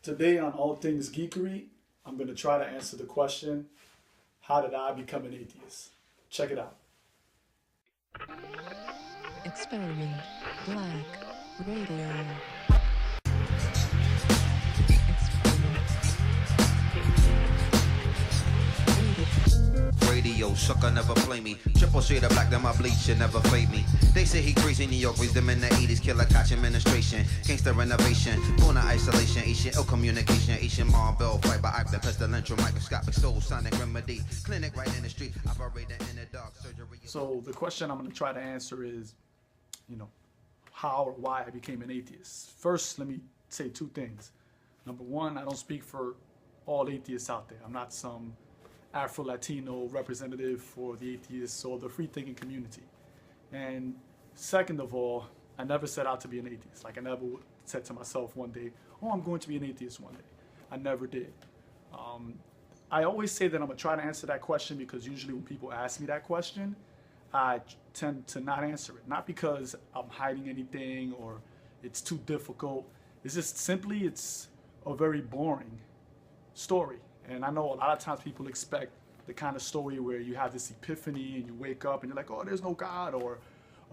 Today on All Things Geekery, I'm going to try to answer the question, how did I become an atheist? Check it out. Experiment Black Radio. Radio, sucker never play me. Triple shade of black, then my bleach should never fade me. They say he crazy, New York raised them in the 80s. Killer catch administration, gangster renovation, born of isolation, Asian ill communication, Asian Marvel, fight by acting, pestilential, microscopic soul, sonic remedy, clinic right in the street, operating in the dark, surgery. So the question I'm going to try to answer is, how or why I became an atheist. First, let me say two things. Number one, I don't speak for all atheists out there. I'm not some Afro-Latino representative for the atheists or the free-thinking community. And second of all, I never set out to be an atheist. Like I never said to myself one day, oh, I'm going to be an atheist one day. I never did. I always say that I'm going to try to answer that question because usually when people ask me that question, I tend to not answer it. Not because I'm hiding anything or it's too difficult. It's just simply, it's a very boring story. And I know a lot of times people expect the kind of story where you have this epiphany and you wake up and you're like, oh, there's no God, or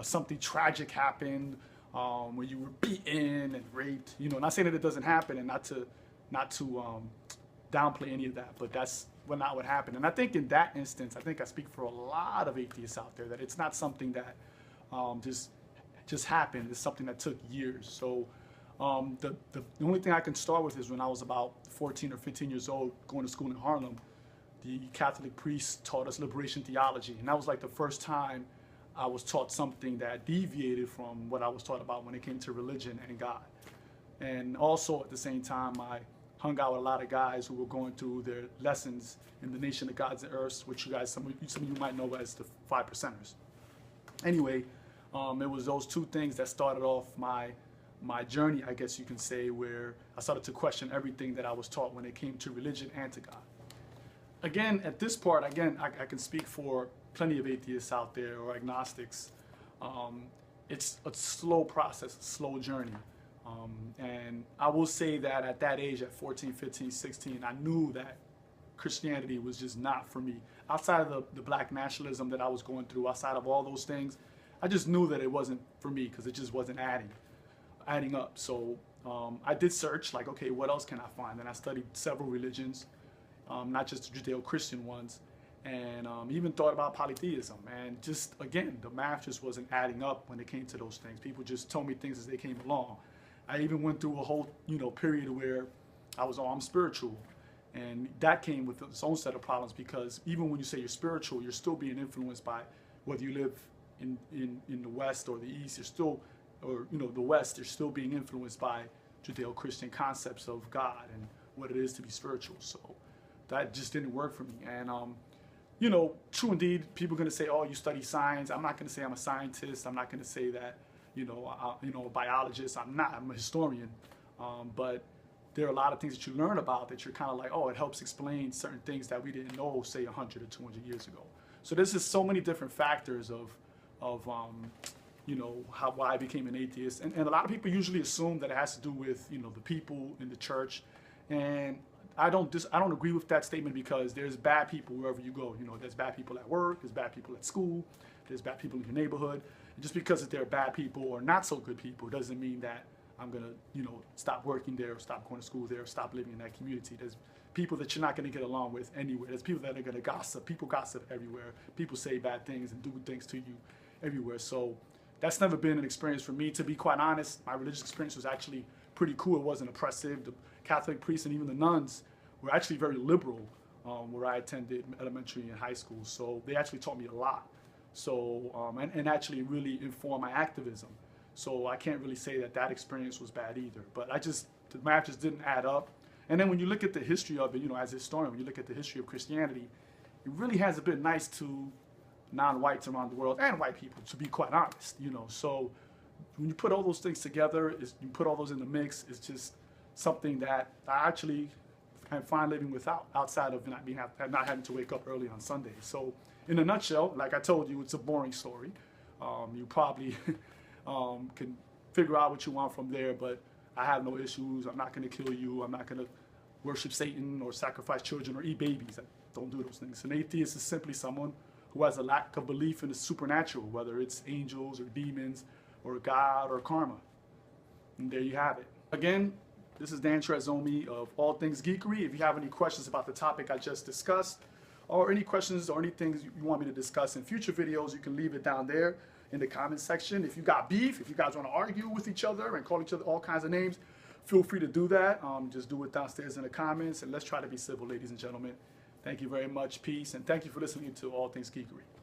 something tragic happened where you were beaten and raped. Not saying that it doesn't happen, and not to downplay any of that, but that's not what happened. And I think in that instance, I think I speak for a lot of atheists out there that it's not something that just happened. It's something that took years. So the only thing I can start with is when I was about 14 or 15 years old, going to school in Harlem, the Catholic priest taught us liberation theology. And that was like the first time I was taught something that deviated from what I was taught about when it came to religion and God. And also at the same time, I hung out with a lot of guys who were going through their lessons in the Nation of Gods and Earths, which some of you might know as the 5 percenters. Anyway, it was those two things that started off my journey, I guess you can say, where I started to question everything that I was taught when it came to religion and to God. Again, at this part, I can speak for plenty of atheists out there or agnostics. It's a slow process, a slow journey. And I will say that at that age, at 14, 15, 16, I knew that Christianity was just not for me. Outside of the black nationalism that I was going through, outside of all those things, I just knew that it wasn't for me because it just wasn't adding up. So I did search, like, okay, what else can I find? And I studied several religions, not just the Judeo-Christian ones, and even thought about polytheism. And just, again, the math just wasn't adding up when it came to those things. People just told me things as they came along. I even went through a whole, period where I was, I'm spiritual. And that came with its own set of problems because even when you say you're spiritual, you're still being influenced by whether you live in the West or the East, you're still, or the West, you're still being influenced by Judeo-Christian concepts of God and what it is to be spiritual. So that just didn't work for me. And true indeed, people are going to say, oh, you study science. I'm not going to say I'm a scientist. I'm not going to say that a biologist. I'm not. I'm a historian. But there are a lot of things that you learn about that you're kind of like, oh, it helps explain certain things that we didn't know, say 100 or 200 years ago. So there's just so many different factors of why I became an atheist. And a lot of people usually assume that it has to do with, the people in the church. And I don't agree with that statement because there's bad people wherever you go. There's bad people at work, there's bad people at school, there's bad people in your neighborhood. And just because they're bad people or not so good people doesn't mean that I'm gonna, stop working there or stop going to school there or stop living in that community. There's people that you're not gonna get along with anywhere. There's people that are gonna gossip. People gossip everywhere. People say bad things and do things to you everywhere. So that's never been an experience for me. To be quite honest, my religious experience was actually pretty cool. It wasn't oppressive. The Catholic priests and even the nuns were actually very liberal where I attended elementary and high school. So they actually taught me a lot. So, and actually really informed my activism. So I can't really say that experience was bad either. But the math just didn't add up. And then when you look at the history of it, as a historian, when you look at the history of Christianity, it really hasn't been nice to non-whites around the world and white people, to be quite honest. So when you put all those things together, you put all those in the mix, it's just something that I actually am fine living without, outside of not having to wake up early on Sundays. So in a nutshell, like I told you, it's a boring story. You probably can figure out what you want from there, but I have no issues. I'm not going to kill you. I'm not going to worship Satan or sacrifice children or eat babies. I don't do those things. An atheist is simply someone who has a lack of belief in the supernatural, whether it's angels or demons or God or karma. And there you have it. Again, this is Dan Trezzomi of All Things Geekery. If you have any questions about the topic I just discussed, or any questions or anything you want me to discuss in future videos, you can leave it down there in the comment section. If you got beef, if you guys want to argue with each other and call each other all kinds of names, feel free to do that. Just do it downstairs in the comments, and let's try to be civil, ladies and gentlemen. Thank you very much. Peace, and thank you for listening to All Things Geekery.